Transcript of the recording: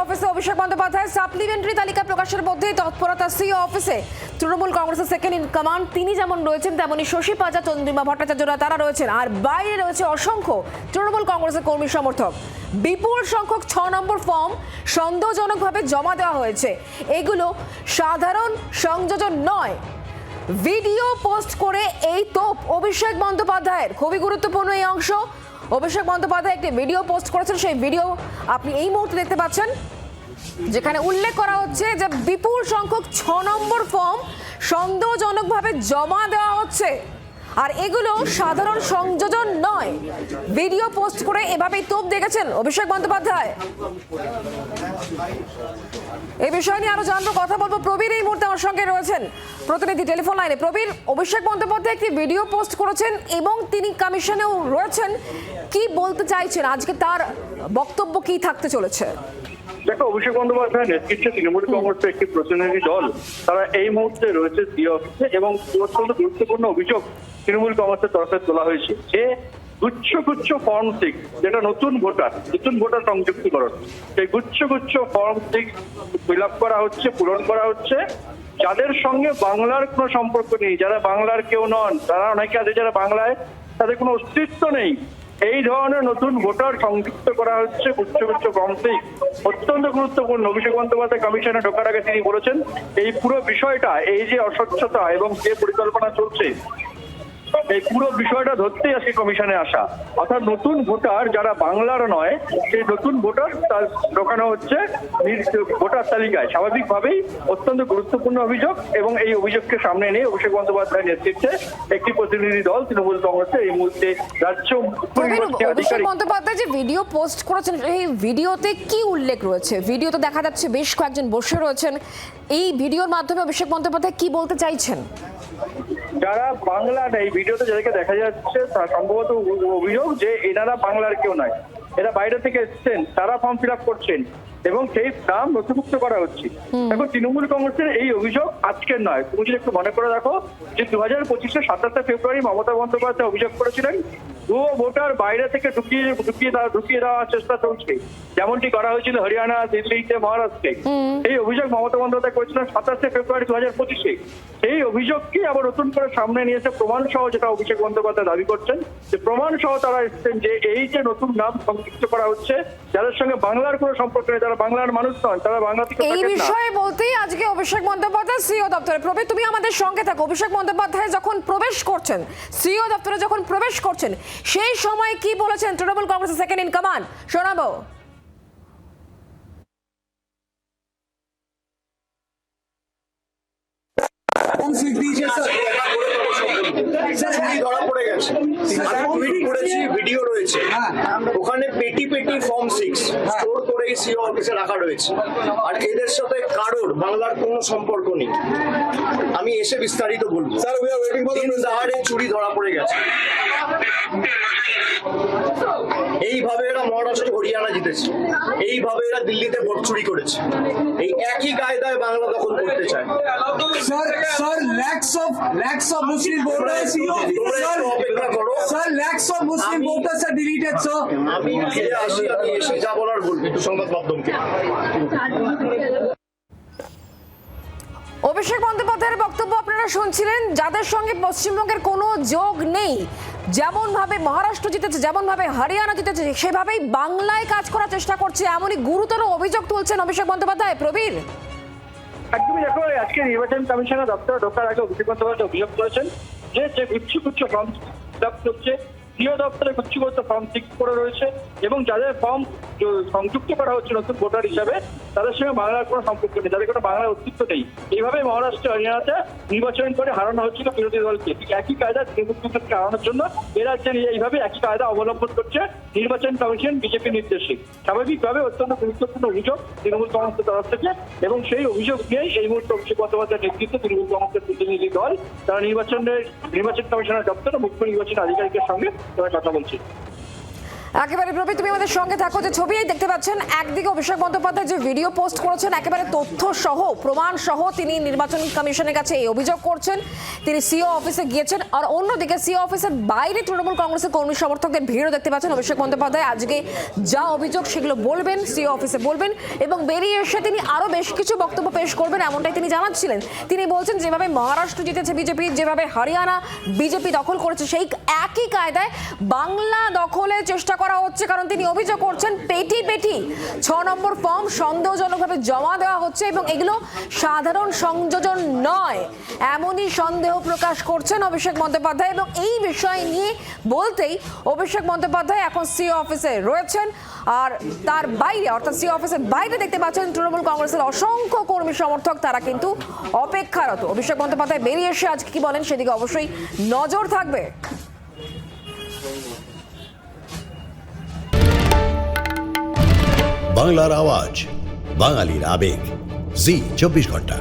অফিসে অভিষেক বন্দ্যোপাধ্যায় সাপ্লিমেন্টারি তালিকা প্রকাশের মধ্যেই তৎপরতা সিও অফিসে। তৃণমূল কংগ্রেসের সেকেন্ড ইন কমান্ড তিনি যেমন রয়েছেন তেমনি শশী পাজা, চন্দ্রিমা ভট্টাচার্যরা তারা রয়েছেন। আর বাইরে রয়েছে অসংখ্য তৃণমূল কংগ্রেসের কর্মী সমর্থক। বিপুল সংখ্যক 6 নম্বর ফর্ম সন্দেহজনকভাবে জমা দেওয়া হয়েছে। এগুলো সাধারণ সংযোজন নয়, ভিডিও পোস্ট করে এই তোপ অভিষেক বন্দ্যোপাধ্যায়ের। খুবই গুরুত্বপূর্ণ এই অংশ। অভিষেক বন্দ্যোপাধ্যায় একটি ভিডিও পোস্ট করেছেন, সেই ভিডিও আপনি এই মুহূর্তে দেখতে পাচ্ছেন, যেখানে উল্লেখ করা হচ্ছে যে বিপুল সংখ্যক 6 নম্বর ফর্ম সন্দেহজনকভাবে জমা দেওয়া হচ্ছে আর এগুলো সাধারণ সংযোজন নয়। ভিডিও পোস্ট করে এভাবেই তোপ দেখেছেন অভিষেক বন্দ্যোপাধ্যায়। এই বিষয় নিয়ে আরো জানবো, কথা বলবো। প্রবীর এই মুহূর্তে আমার সঙ্গে রয়েছেন, প্রতিনিধি টেলিফোন লাইনে। প্রবীর, অভিষেক বন্দ্যোপাধ্যায় একটি ভিডিও পোস্ট করেছেন এবং তিনি কমিশনেও রয়েছেন, কি বলতে চাইছেন আজকে, তার বক্তব্য কি থাকতে চলেছে? দেখো, অভিষেক বন্দ্যোপাধ্যায় নেতৃত্বে তৃণমূল কংগ্রেসের একটি প্রতিনিধি দল তারা এই মুহূর্তে রয়েছে সিও অফিসে এবং অত্যন্ত গুরুত্বপূর্ণ অভিযোগ তৃণমূল কংগ্রেসের তরফে তোলা হয়েছে যে গুচ্ছ গুচ্ছ ফর্ম 6, যেটা নতুন ভোটার সংযুক্তিকরণ, সেই গুচ্ছ গুচ্ছ ফর্ম 6 ফিল আপ করা হচ্ছে, পূরণ করা হচ্ছে যাদের সঙ্গে বাংলার কোনো সম্পর্ক নেই, যারা বাংলার কেউ নন, তারা অনেকে আছে যারা বাংলায় তাদের কোনো অস্তিত্ব নেই, এই ধরনের নতুন ভোটার সংযুক্ত করা হচ্ছে গুচ্ছ গুচ্ছ ফর্ম 6। অত্যন্ত গুরুত্বপূর্ণ। অভিষেক বন্দ্যোপাধ্যায় কমিশনে ঢোকার আগে তিনি বলেছেন এই পুরো বিষয়টা, এই যে অস্বচ্ছতা এবং যে পরিকল্পনা চলছে, এই পুরো বিষয়টা ধরতেই আজকে কমিশনে আসা। অর্থাৎ নতুন ভোটার যারা বাংলার নয়, সেই নতুন ভোটার তার ঢোকানো হচ্ছে ভোটার তালিকায়। স্বাভাবিকভাবেই অত্যন্ত গুরুত্বপূর্ণ অভিযোগ এবং এই অভিযোগকে সামনে নিয়ে অভিষেক বন্দ্যোপাধ্যায়ের নেতৃত্বে একটি প্রতিনিধি দল তৃণমূল কংগ্রেসের এই মুহূর্তে রাজ্য অভিষেক বন্দ্যোপাধ্যায় যে ভিডিও পোস্ট করেছেন, এই ভিডিওতে কি উল্লেখ রয়েছে? ভিডিওতে দেখা যাচ্ছে বেশ কয়েকজন বসে রয়েছেন। এই ভিডিওর মাধ্যমে অভিষেক বন্দ্যোপাধ্যায় কি বলতে চাইছেন? যারা বাংলা নেই, ভিডিওতে যাদেরকে দেখা যাচ্ছে সম্ভবত অভিযোগ যে এনারা বাংলার কেউ নয়, এরা বাইরে থেকে এসেছেন, তারা ফর্ম ফিল আপ করছেন এবং সেই নাম নথিভুক্ত করা হচ্ছে। এখন তৃণমূল কংগ্রেসের এই অভিযোগ আজকের নয়, তুমি যদি একটু মনে করে দেখো যে 2025 27 ফেব্রুয়ারি মমতা বন্দ্যোপাধ্যায় অভিযোগ করেছিলেন ভুয়ো ভোটার বাইরে থেকে ঢুকিয়ে দেওয়ার চেষ্টা চলছে, যেমনটি করা হয়েছিল হরিয়ানা, দিল্লিতে, মহারাষ্ট্রে। এই অভিযোগ মমতা বন্দ্যোপাধ্যায় করেছিলেন 27 ফেব্রুয়ারি 2025-এ। এই অভিযোগকে আবার নতুন করে সামনে নিয়েছে প্রমাণ সহ, যেটা অভিষেক বন্দ্যোপাধ্যায় দাবি করছেন যে প্রমাণ সহ তারা এসেছেন যে এই যে নতুন নাম সংযুক্ত করা হচ্ছে যাদের সঙ্গে বাংলার কোনো সম্পর্ক নেই, তারা বাংলার মানুষ নয়, তারা বাংলা থেকে এই বিষয়ে বলতেই আজকে অভিষেক বন্দ্যোপাধ্যায় সিও দপ্তরে। প্রবীর, তুমি আমাদের সঙ্গে থাকো। অভিষেক বন্দ্যোপাধ্যায় যখন প্রবেশ করছেন, সিও দপ্তরে যখন প্রবেশ করছেন, সেই সময় কি বলেছেন তৃণমূল কংগ্রেসের সেকেন্ড ইন কমান্ড? শোনাবো। ভিডিও রয়েছে, ওখানে পেটি পেটি ফর্ম 6 স্টোর করে সিও অফিসে রাখা রয়েছে আর এদের সাথে কারোর বাংলার কোনো সম্পর্ক নেই। আমি এসে বিস্তারিত বলবো। Sir, we are waiting for the দাহারে চুরি ধরা পড়ে গেছে। এইভাবে এরা মহারাষ্ট্র হরিয়ানা জিতেছে, এইভাবে এরা দিল্লিতে ভোট চুরি করেছে, এই একই কায়দায় বাংলা দখল করতে চায়। Sir, lakhs of Muslim voters. অপেক্ষা করো Sir, lakhs of Muslim voters are deleted, sir. আমি ফিরে আসি, আমি এসে যা বলার বলবো সংবাদ মাধ্যমকে। অভিষেক বন্দ্যোপাধ্যায়ের বক্তব্য আপনারা শুনছিলেন, যাদের সঙ্গে পশ্চিমবঙ্গের কোনো যোগ নেই, যেমন ভাবে মহারাষ্ট্র জিতেছে, যেমন ভাবে হরিয়ানা জিতেছে, সেভাবেই বাংলায় কাজ করার চেষ্টা করছে, এমনই গুরুতর অভিযোগ তুলছেন অভিষেক বন্দ্যোপাধ্যায়। প্রবীর, একদমই। দেখো, আজকে নির্বাচন কমিশনের দপ্তরে ঢোকার আগে অভিষেক বন্দ্যোপাধ্যায় অভিযোগ করেছেন যে গুচ্ছ গুচ্ছ ফর্ম হচ্ছে, সিও দপ্তরে গুচ্ছ গুচ্ছ ফর্ম 6 করে রয়েছে এবং যাদের ফর্ম সংযুক্ত করা হচ্ছে নতুন ভোটার হিসাবে, তাদের সঙ্গে বাংলার কোনো সম্পর্ক নেই, তাদের কোনো বাংলার অস্তিত্ব নেই। এইভাবে মহারাষ্ট্র, হরিয়ানাতে নির্বাচন করে হারানো হচ্ছিল বিরোধী দলকে। ঠিক একই কায়দা তৃণমূল কংগ্রেসকে হারানোর জন্য এরা এইভাবে একই কায়দা অবলম্বন করছে নির্বাচন কমিশন বিজেপির নির্দেশে। স্বাভাবিকভাবে অত্যন্ত গুরুত্বপূর্ণ অভিযোগ তৃণমূল কংগ্রেসের তরফ থেকে এবং সেই অভিযোগ নিয়েই এই মুহূর্তে অভিষেক বন্দ্যোপাধ্যায়ের নেতৃত্বে তৃণমূল কংগ্রেসের প্রতিনিধি দল তারা নির্বাচন কমিশনের দপ্তরে মুখ্য নির্বাচন আধিকারিকের সঙ্গে তারা কথা বলছে। একেবারে প্রবীর, তুমি আমাদের সঙ্গে থাকো। যে ছবি দেখতে পাচ্ছেন, একদিকে অভিষেক বন্দ্যোপাধ্যায় যে ভিডিও পোস্ট করেছেন একেবারে তথ্য সহ প্রমাণ সহ তিনি নির্বাচন কমিশনের কাছে এই অভিযোগ করছেন, তিনি সিও অফিসে গিয়েছেন। আর অন্যদিকে সিও অফিসের বাইরে তৃণমূল কংগ্রেসের কর্মী সমর্থকদের ভিড়ও দেখতে পাচ্ছেন। অভিষেক বন্দ্যোপাধ্যায় আজকে যা অভিযোগ সেগুলো বলবেন, সিও অফিসে বলবেন এবং বেরিয়ে এসে তিনি আরো বেশ কিছু বক্তব্য পেশ করবেন, এমনটাই তিনি জানাচ্ছিলেন। তিনি বলছেন যেভাবে মহারাষ্ট্র জিতেছে বিজেপি, যেভাবে হরিয়ানা বিজেপি দখল করেছে, সেই একই কায়দায় বাংলা দখলের চেষ্টা করা হচ্ছে। কারণ তিনি অভিযোগ করছেন পেটি পেটি 6 নম্বর ফর্ম সন্দেহজনকভাবে জমা দেওয়া হচ্ছে এবং এগুলো সাধারণ সংযোজন নয়, এমনই সন্দেহ প্রকাশ করছেন অভিষেক বন্দ্যোপাধ্যায়। এবং এই বিষয় নিয়ে বলতেই অভিষেক বন্দ্যোপাধ্যায় এখন সিও অফিসে রয়েছেন। আর তার বাইরে অর্থাৎ সিও অফিসের বাইরে দেখতে পাচ্ছেন তৃণমূল কংগ্রেসের অসংখ্য কর্মী সমর্থক, তারা কিন্তু অপেক্ষারত। অভিষেক বন্দ্যোপাধ্যায় বেরিয়ে এসে আজকে কি বলেন সেদিকে অবশ্যই নজর থাকবে। বাংলার আওয়াজ, বাঙালির আবেগ, জি 24 ঘন্টা।